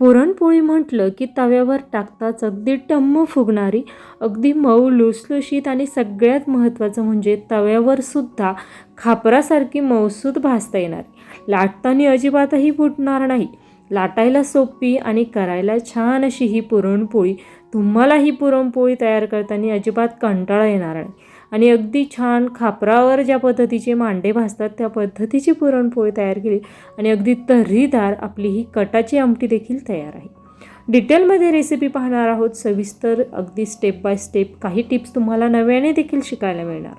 पुरणपोळी म्हटलं की तव्यावर टाकताच अगदी टम्म फुगणारी, अगदी मऊ लुसलुशीत आणि सगळ्यात महत्त्वाचं म्हणजे तव्यावर सुद्धा खापरासारखी मऊसूत भाजता येणार. लाटताना अजिबातही फुटणार नाही. लाटायला सोपी आणि करायला छान अशी ही पुरणपोळी. तुम्हाला ही पुरणपोळी तयार करताना अजिबात कंटाळा येणार नाही आणि अगदी छान खापरावर ज्या पद्धतीचे मांडे भाजतात त्या पद्धतीची पुरणपोळी तयार केली आणि अगदी तर्रीदार आपली ही कटाची आमटी देखील तयार आहे. डिटेलमध्ये रेसिपी पाहणार आहोत, सविस्तर, अगदी स्टेप बाय स्टेप. काही टिप्स तुम्हाला नव्याने देखील शिकायला मिळणार.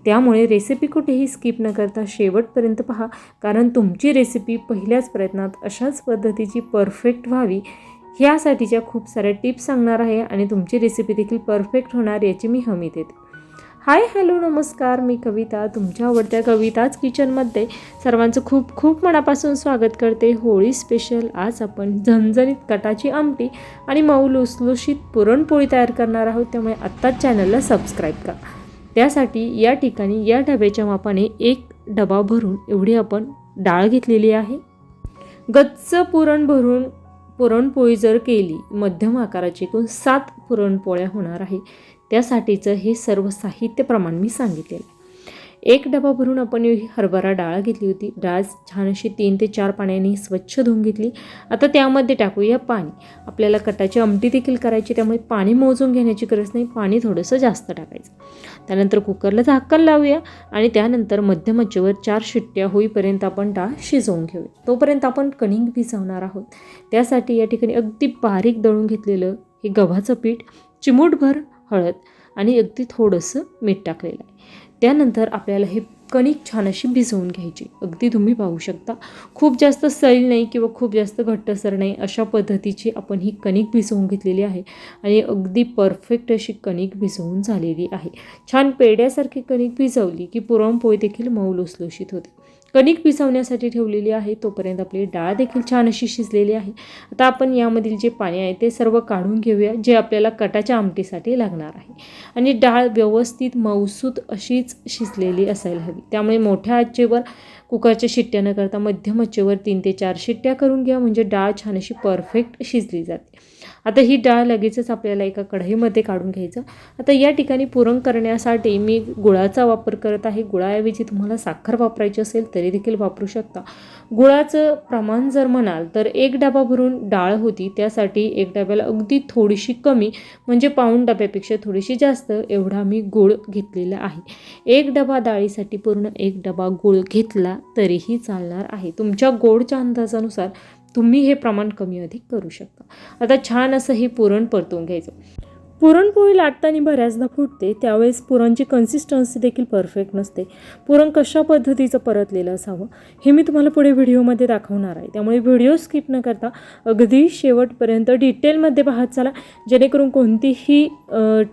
त्यामुळे रेसिपी कुठेही स्किप न करता शेवटपर्यंत पहा, कारण तुमची रेसिपी पहिल्याच प्रयत्नात अशाच पद्धतीची परफेक्ट व्हावी ह्यासाठीच्या खूप साऱ्या टिप्स सांगणार आहे आणि तुमची रेसिपी देखील परफेक्ट होणार याची मी हमी देते. हाय, हॅलो, नमस्कार. मी कविता, तुमच्या आवडत्या कविताच किचनमध्ये सर्वांचं खूप खूप मनापासून स्वागत करते. होळी स्पेशल आज आपण झणझणीत कटाची आमटी आणि मऊ लुसलुशीत पुरणपोळी तयार करणार आहोत. त्यामुळे आत्ताच चॅनलला सबस्क्राईब करा. त्यासाठी या ठिकाणी या डब्याच्या मापाने 1 डबा भरून एवढी आपण डाळ घेतलेली आहे. गच्च पुरण भरून पुरणपोळी जर केली मध्यम आकाराची एकूण 7 पुरणपोळ्या होणार आहे. त्यासाठीचं हे सर्व साहित्य प्रमाण मी सांगितलेलं आहे. 1 डबा भरून आपण हरभरा डाळ घेतली होती. डाळ छान अशी 3 ते 4 पाण्याने स्वच्छ धुवून घेतली. आता त्यामध्ये टाकूया पाणी. आपल्याला कटाची आमटी देखील करायची, त्यामुळे पाणी मोजून घेण्याची गरज नाही. पाणी थोडंसं जास्त टाकायचं. त्यानंतर कुकरला झाकण लावूया आणि त्यानंतर मध्यम आचेवर 4 शिट्ट्या होईपर्यंत आपण डाळ शिजवून घेऊया. तोपर्यंत आपण कणिक भिजवणार आहोत. त्यासाठी या ठिकाणी अगदी बारीक दळून घेतलेलं हे गव्हाचं पीठ, चिमूटभर हळद आणि अगदी थोडंसं मीठ टाकलेलं आहे. त्यानंतर आपल्याला हे कणिक छान अशी भिजवून घ्यायची. अगदी तुम्ही पाहू शकता, खूप जास्त सैल नाही किंवा खूप जास्त घट्टसर नाही, अशा पद्धतीची आपण ही कणिक भिजवून घेतलेली आहे आणि अगदी परफेक्ट अशी कणिक भिजवून झालेली आहे. छान पेड्यासारखी कणिक भिजवली की पुरणपोळी देखील मऊ लुसलुशीत होते. कणिक भिजवण्यासाठी ठेवलेली आहे. तोपर्यंत आपली डाळ देखील छान अशी शिजलेली आहे. आता आपण यामधील जे पाणी आहे ते सर्व काढून घेऊया, जे आपल्याला कटाच्या आमटीसाठी लागणार आहे. आणि डाळ व्यवस्थित मऊसूत अशीच शिजलेली असायला हवी. त्यामुळे मोठ्या आचेवर कुकरच्या शिट्ट्या न करता मध्यम आचेवर 3 ते 4 शिट्ट्या करून घ्या, म्हणजे डाळ छान अशी परफेक्ट शिजली जाते. आता ही डाळ लगेचच आपल्याला एका कढईमध्ये काढून घ्यायचं. आता या ठिकाणी पुरण करण्यासाठी मी गुळाचा वापर करत आहे. गुळाऐवजी तुम्हाला साखर वापरायची असेल तरी देखील वापरू शकता. गुळाचं प्रमाण जर म्हणाल तर 1 डबा भरून डाळ होती, त्यासाठी 1 डब्याला अगदी थोडीशी कमी, म्हणजे पाऊण डब्यापेक्षा थोडीशी जास्त एवढा मी गूळ घेतलेला आहे. 1 डबा डाळीसाठी पूर्ण 1 डबा गूळ घेतला तरीही चालणार आहे. तुमच्या गोडच्या अंदाजानुसार तुम्ही हे प्रमाण कमी अधिक करू शकता. आता छान असं हे पुरण परतवून घ्यायचं. पुरणपोळी लाटताना बऱ्याचदा फुटते, त्यावेळेस पुरणची कन्सिस्टन्सी देखील परफेक्ट नसते. पुरण कशा पद्धतीचं परतलेलं असावं हे मी तुम्हाला पुढे व्हिडिओमध्ये दाखवणार आहे. त्यामुळे व्हिडिओ स्किप न करता अगदी शेवटपर्यंत डिटेलमध्ये पाहत चला, जेणेकरून कोणतीही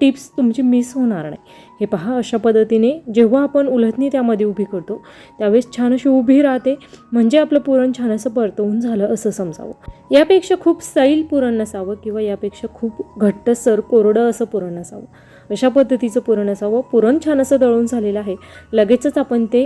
टिप्स तुमची मिस होणार नाही. हे पहा, अशा पद्धतीने जेव्हा आपण उलथणी त्यामध्ये उभी करतो त्यावेळेस छान अशी उभी राहते, म्हणजे आपलं पुरण छान असं परतवून झालं असं समजावं. यापेक्षा खूप सैल पुरण नसावं किंवा यापेक्षा खूप घट्टसर कोरडं असं पुरण नसावं. अशा पद्धतीचं पुरण असावं. पुरण छान असं दळून झालेलं आहे. लगेचच आपण ते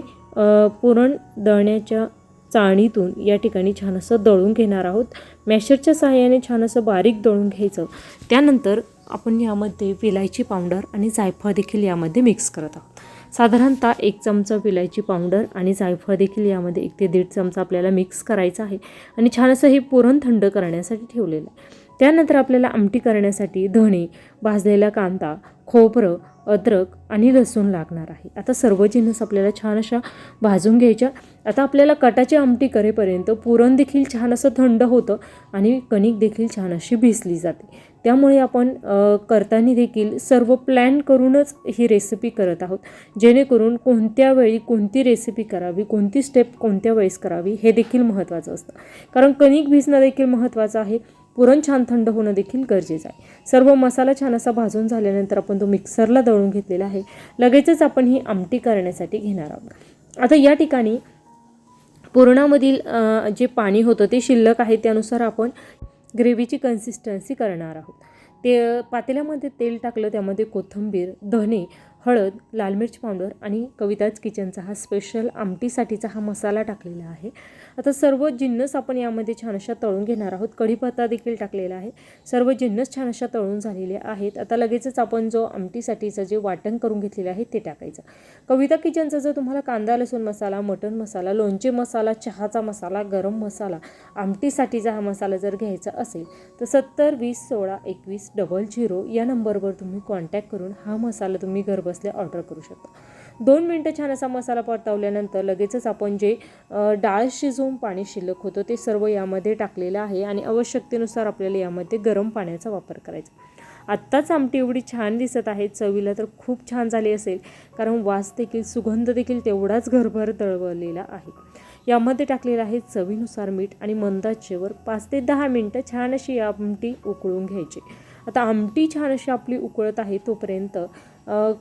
पुरण दळण्याच्या चाळणीतून या ठिकाणी छान असं दळून घेणार आहोत. मॅशरच्या सहाय्याने छान असं बारीक दळून घ्यायचं. त्यानंतर आपण यामध्ये विलायची पावडर आणि जायफळ देखील यामध्ये मिक्स करत आहोत. साधारणतः 1 चमचा विलायची पावडर आणि जायफळ देखील यामध्ये 1 ते 1.5 चमचा आपल्याला मिक्स करायचं आहे आणि छान असं हे पुरण थंड करण्यासाठी ठेवलेलं आहे. त्यानंतर आपल्याला आमटी करण्यासाठी धणे, भाजलेला कांदा, खोबरं, अद्रक आणि लसूण लागणार आहे. आता सर्व जिन्नस आपल्याला छान अशा भाजून घ्यायच्या. आता आपल्याला कटाची आमटी करेपर्यंत पुरण देखील छान असं थंड होतं आणि कणिक देखील छान अशी भिजली जाते. त्यामुळे आपण करताना देखील सर्व प्लॅन करूनच ही रेसिपी करत आहोत, जेणेकरून कोणत्या वेळी कोणती रेसिपी करावी, कोणती स्टेप कोणत्या वेळेस करावी हे देखील महत्त्वाचं असतं. कारण कणिक भिजणं देखील महत्त्वाचं आहे. पुरण छान थंड होणं देखील गरजेचं आहे. सर्व मसाला छान असा भाजून झाल्यानंतर आपण तो मिक्सरला दळून घेतलेला आहे. लगेचच आपण ही आमटी करण्यासाठी घेणार आहोत. आता या ठिकाणी पुरणामधील जे पाणी होतं ते शिल्लक आहे, त्यानुसार आपण ग्रेव्हीची कन्सिस्टन्सी करणार आहोत. ते पातेल्यामध्ये तेल टाकलं, त्यामध्ये कोथिंबीर, धणे, हळद, लाल मिर्च पावडर आणि कविताज किचनचा हा स्पेशल आमटीसाठीचा हा मसाला टाकलेला आहे. आता सर्व जिन्नस आपण यामध्ये छान अशा तळून घेणार आहोत. कढीपत्ता देखील टाकलेला आहे. सर्व जिन्नस छान अशा तळून झालेले आहेत. आता लगेचच आपण जो आमटीसाठीचं जे वाटण करून घेतलेलं आहे ते टाकायचं. कविता किचनचा जर तुम्हाला कांदा लसूण मसाला, मटण मसाला, लोणचे मसाला, चहाचा मसाला, गरम मसाला, आमटीसाठीचा हा मसाला जर घ्यायचा असेल तर 70 20 16 21 00 या नंबरवर तुम्ही कॉन्टॅक्ट करून हा मसाला तुम्ही घरबसल्या ऑर्डर करू शकता. 2 मिनटं छान असा मसाला परतवल्यानंतर लगेचच आपण जे डाळ शिजवून पाणी शिल्लक होतं ते सर्व यामध्ये टाकलेलं आहे आणि आवश्यकतेनुसार आपल्याला यामध्ये गरम पाण्याचा वापर करायचा. आत्ताच आमटी एवढी छान दिसत आहे, चवीला तर खूप छान झाली असेल, कारण वास देखील सुगंध देखील तेवढाच घरभर दळवलेला आहे. यामध्ये टाकलेलं आहे चवीनुसार मीठ आणि मंद आचेवर 5 ते 10 मिनटं छान अशी आमटी उकळून घ्यायची. आता आमटी छान अशी आपली उकळत आहे तोपर्यंत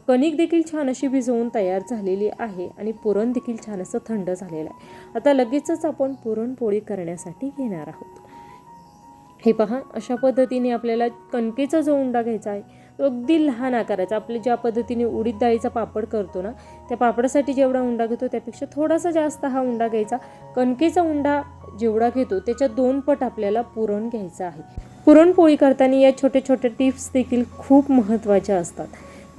कणिक देखील छान अशी भिजवून तयार झालेली आहे आणि पुरण देखील छान असं थंड झालेलं आहे. आता लगेचच आपण पुरणपोळी करण्यासाठी घेणार आहोत. हे पहा, अशा पद्धतीने आपल्याला कणकेचा जो उंडा घ्यायचा आहे तो अगदी लहान आकाराचा. आपले ज्या पद्धतीने उडीद डाळीचा पापड करतो ना, त्या पापडासाठी जेवढा उंडा घेतो त्यापेक्षा थोडासा जास्त हा उंडा घ्यायचा. कणकेचा उंडा जेवढा घेतो त्याच्या 2 पट आपल्याला पुरण घ्यायचं आहे. पुरणपोळी करताना या छोट्या छोट्या टिप्स देखील खूप महत्त्वाच्या असतात.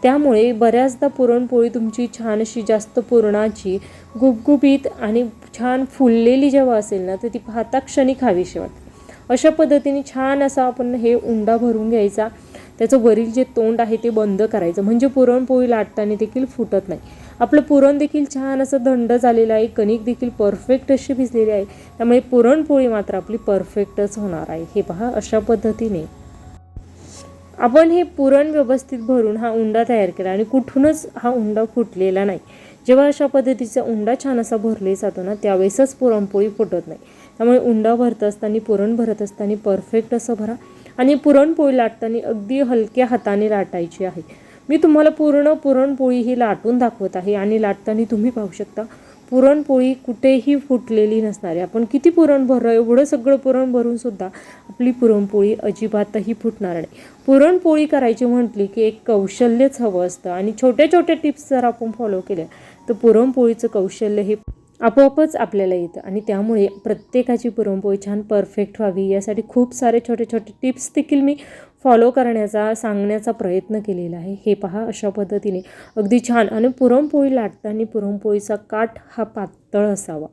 त्यामुळे बऱ्याचदा पुरणपोळी तुमची छान अशी जास्त पुरणाची गुबगुबीत आणि छान फुललेली जेव्हा असेल ना तर ती पाहता क्षणी खावीशी वाटते. अशा पद्धतीने छान असा आपण हे उंडा भरून घ्यायचा. त्याचं वरील जे तोंड आहे ते बंद करायचं, म्हणजे पुरणपोळी लाटताना देखील फुटत नाही. आपलं पुरण देखील छान असं थंड झालेलं आहे, कणिक देखील परफेक्ट अशी भिजलेली आहे, त्यामुळे पुरणपोळी मात्र आपली परफेक्टच होणार आहे. हे पहा, अशा पद्धतीने आपण हे पुरण व्यवस्थित भरून हा उंडा तयार केला आणि कुठूनच हा उंडा फुटलेला नाही. जेव्हा अशा पद्धतीचा उंडा छान असा भरले जातो ना त्यावेळेसच पुरणपोळी फुटत नाही. त्यामुळे उंडा भरत असताना, पुरण भरत असताना परफेक्ट असं भरा आणि पुरणपोळी लाटताना अगदी हलक्या हाताने लाटायची आहे. मी तुम्हाला पूर्ण पुरणपोळी ही लाटून दाखवत आहे आणि लाटताना तुम्ही पाहू शकता पुरणपोळी कुठेही फुटलेली नसणार आहे. आपण किती पुरण भरलं, एवढं सगळं पुरण भरून सुद्धा आपली पुरणपोळी अजिबातही फुटणार नाही. पुरणपोळी करायची म्हटली की एक कौशल्यच हवं असतं आणि छोट्या छोट्या टिप्स जर आपण फॉलो केल्या तर पुरणपोळीचं कौशल्य हे आपोआपच आपल्याला येतं आणि त्यामुळे प्रत्येकाची पुरणपोळी छान परफेक्ट व्हावी यासाठी खूप सारे छोटे छोटे टिप्स देखील मी फॉलो करण्याचा, सांगण्याचा प्रयत्न केलेला आहे. हे पहा, अशा पद्धतीने अगदी छान. आणि पुरणपोळी लाटताना पुरणपोळीचा काठ हा पातळ असावा.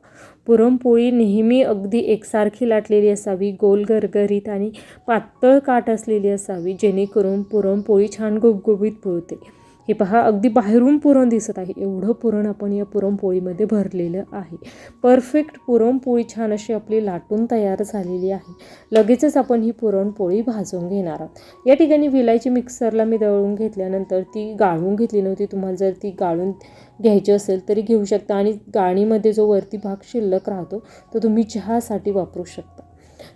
पुरणपोळी नेहमी अगदी एकसारखी लाटलेली असावी, गोल गरगरीत आणि पातळ काठ असलेली असावी, जेणेकरून पुरणपोळी छान गुबगुबीत फुलते. हे पहा, अगदी बाहेरून पुरण दिसत आहे, एवढं पुरण आपण या पुरणपोळीमध्ये भरलेलं आहे. परफेक्ट पुरणपोळी छान अशी आपली लाटून तयार झालेली आहे. लगेचच आपण ही पुरणपोळी भाजून घेणार आहोत. या ठिकाणी विलायची मिक्सरला मी दळून घेतल्यानंतर ती गाळून घेतली नव्हती. तुम्हाला जर ती गाळून घ्यायची असेल तरी घेऊ शकता आणि गाळणीमध्ये जो वरती भाग शिल्लक राहतो तो तुम्ही चहासाठी वापरू शकता.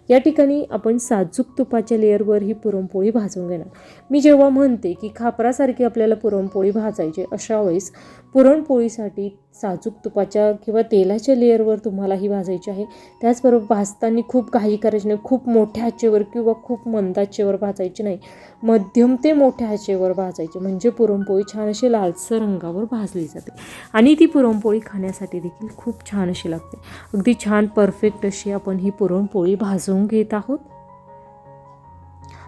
या ठिकाणी आपण साजूक तुपाच्या लेअरवर ही पुरणपोळी भाजून घेणार. मी जेव्हा म्हणते की खापरासारखी आपल्याला पुरणपोळी भाजायची, अशा वेळेस पुरणपोळीसाठी साजूक तुपाच्या किंवा तेलाच्या लेअरवर तुम्हाला ही भाजायची आहे. त्याचबरोबर भाजताना खूप घाई करायची नाही, खूप मोठ्या आचेवर किंवा खूप मंद आचेवर भाजायची नाही, मध्यम ते मोठ्या आचेवर भाजायची, म्हणजे पुरणपोळी छान अशी लालसर रंगावर भाजली जाते आणि ती पुरणपोळी खाण्यासाठी देखील खूप छान अशी लागते. अगदी छान परफेक्ट अशी आपण ही पुरणपोळी भाजून घेत आहोत.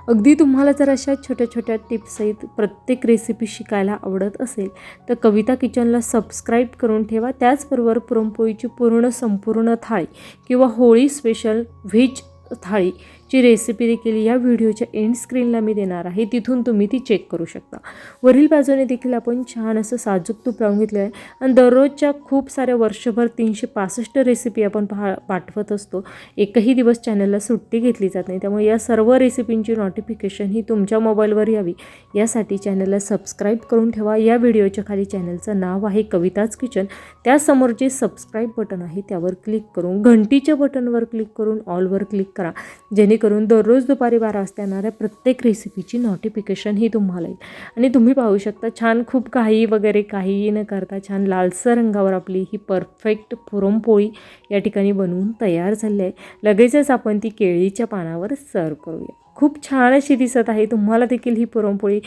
अगदी तुम्हाला जर अशा छोट्या छोट्या टिप्स सहित प्रत्येक रेसिपी शिकायला आवडत असेल तर कविता किचनला सबस्क्राईब करून ठेवा. त्याचबरोबर पुरणपोळीची संपूर्ण थाळी किंवा होळी स्पेशल व्हेज थाळीची रेसिपी देखील या व्हिडिओच्या एंड स्क्रीनला मी देणार आहे, तिथून तुम्ही ती चेक करू शकता. वरील बाजूने देखील आपण छान असं साजूक तूप लावून घेतलं आहे आणि दररोजच्या खूप साऱ्या वर्षभर 365 रेसिपी आपण पाठवत असतो. एकही दिवस चॅनलला सुट्टी घेतली जात नाही. त्यामुळे या सर्व रेसिपींची नोटिफिकेशन ही तुमच्या मोबाईलवर यावी यासाठी चॅनलला सबस्क्राईब करून ठेवा. या व्हिडिओच्या खाली चॅनलचं नाव आहे कविताज किचन. त्यासमोर जे सबस्क्राईब बटन आहे त्यावर क्लिक करून घंटीच्या बटनवर क्लिक करून ऑलवर क्लिक करा, जेणेकरून दररोज दुपारी 12 वाजता येणाऱ्या प्रत्येक रेसिपीची नोटिफिकेशन ही तुम्हाला येईल. आणि तुम्ही पाहू शकता छान, खूप काही वगैरे काहीही न करता छान लालसर रंगावर आपली ही परफेक्ट पुरणपोळी या ठिकाणी बनवून तयार झाली आहे. लगेचच आपण ती केळीच्या पानावर सर्व करूया. खूप छान अशी दिसत आहे. तुम्हाला देखील ही पुरणपोळी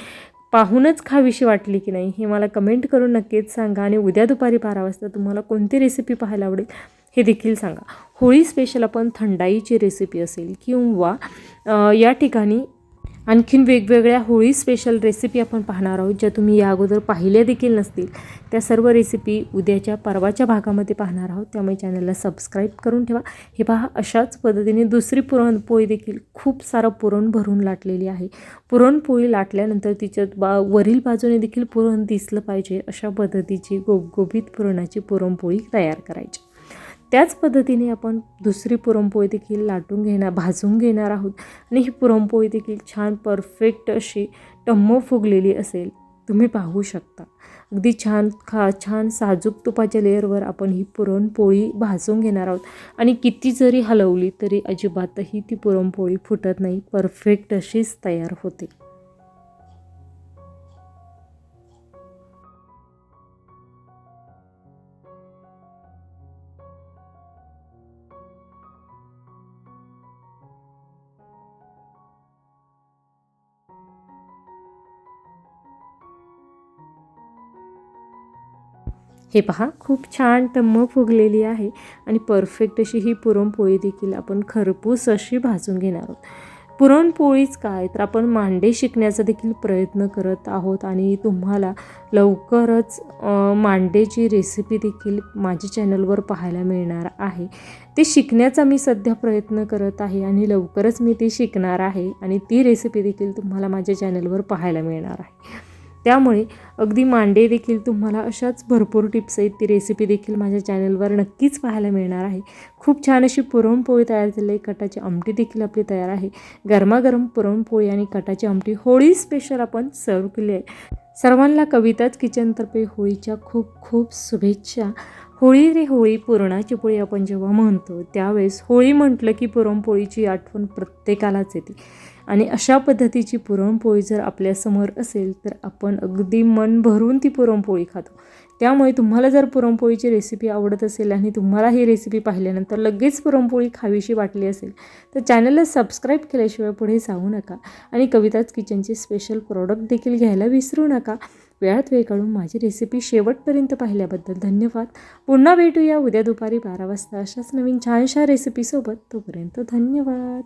पाहूनच खावीशी वाटली की नाही हे मला कमेंट करून नक्कीच सांगा. आणि उद्या दुपारी 12 वाजता तुम्हाला कोणती रेसिपी पाहायला आवडेल हे देखील सांगा. होळी स्पेशल आपण थंडाईची रेसिपी असेल किंवा या ठिकाणी आणखीन वेगवेगळ्या होळी स्पेशल रेसिपी आपण पाहणार आहोत, ज्या तुम्ही या अगोदर पाहिल्या देखील नसतील. त्या सर्व रेसिपी उद्याच्या परवाच्या भागामध्ये पाहणार आहोत, त्यामुळे चॅनलला सबस्क्राईब करून ठेवा. हे पहा, अशाच पद्धतीने दुसरी पुरणपोळी देखील खूप सारं पुरण भरून लाटलेली आहे. पुरणपोळी लाटल्यानंतर तिच्या वरील बाजूने देखील पुरण दिसलं पाहिजे, अशा पद्धतीची गोबगोबीत पुरणाची पुरणपोळी तयार करायची. त्याच पद्धतीने आपण दुसरी पुरणपोळी देखील भाजून घेणार आहोत आणि ही पुरणपोळी देखील छान परफेक्ट अशी टम्म फुगलेली असेल, तुम्ही पाहू शकता. अगदी छान साजूक तुपाच्या लेअरवर आपण ही पुरणपोळी भाजून घेणार आहोत आणि किती जरी हलवली तरी अजिबातही ती पुरणपोळी फुटत नाही, परफेक्ट अशीच तयार होते. हे पहा, खूप छान टम्म फुगलेली आहे आणि परफेक्ट अशी ही पुरणपोळी देखील आपण खरपूस अशी भाजून घेणार आहोत. पुरणपोळीच काय, तर आपण मांडे शिकण्याचा देखील प्रयत्न करत आहोत आणि तुम्हाला लवकरच मांडेची रेसिपी देखील माझ्या चॅनलवर पाहायला मिळणार आहे. ते शिकण्याचा मी सध्या प्रयत्न करत आहे आणि लवकरच मी ती शिकणार आहे आणि ती रेसिपी देखील तुम्हाला माझ्या चॅनलवर पाहायला मिळणार आहे. त्यामुळे अगदी मांडे देखील तुम्हाला अशाच भरपूर टिप्स आहेत, ती रेसिपी देखील माझ्या चॅनलवर नक्कीच पाहायला मिळणार आहे. खूप छान अशी पुरणपोळी तयार झाली आहे. कटाची आमटी देखील आपली तयार आहे. गरमागरम पुरणपोळी आणि कटाची आमटी होळी स्पेशल आपण सर्व केली आहे. सर्वांना कविताच किचनतर्फे होळीच्या खूप खूप शुभेच्छा. होळी रे होळी, पुरणाची पोळी आपण जेव्हा म्हणतो त्यावेळेस होळी म्हटलं की पुरणपोळीची आठवण प्रत्येकालाच येते आणि अशा पद्धतीची पुरणपोळी जर आपल्यासमोर असेल तर आपण अगदी मन भरून ती पुरणपोळी खातो. त्यामुळे तुम्हाला जर पुरणपोळीची रेसिपी आवडत असेल आणि तुम्हाला ही रेसिपी पाहिल्यानंतर लगेच पुरणपोळी खावीशी वाटली असेल तर चॅनलला सबस्क्राईब केल्याशिवाय पुढे जाऊ नका आणि कविताच किचनचे स्पेशल प्रोडक्ट देखील घ्यायला विसरू नका. वेळात वेळ काढून माझी रेसिपी शेवटपर्यंत पाहिल्याबद्दल धन्यवाद. पुन्हा भेटूया उद्या दुपारी 12 वाजता अशाच नवीन छानशा रेसिपीसोबत. तोपर्यंत धन्यवाद.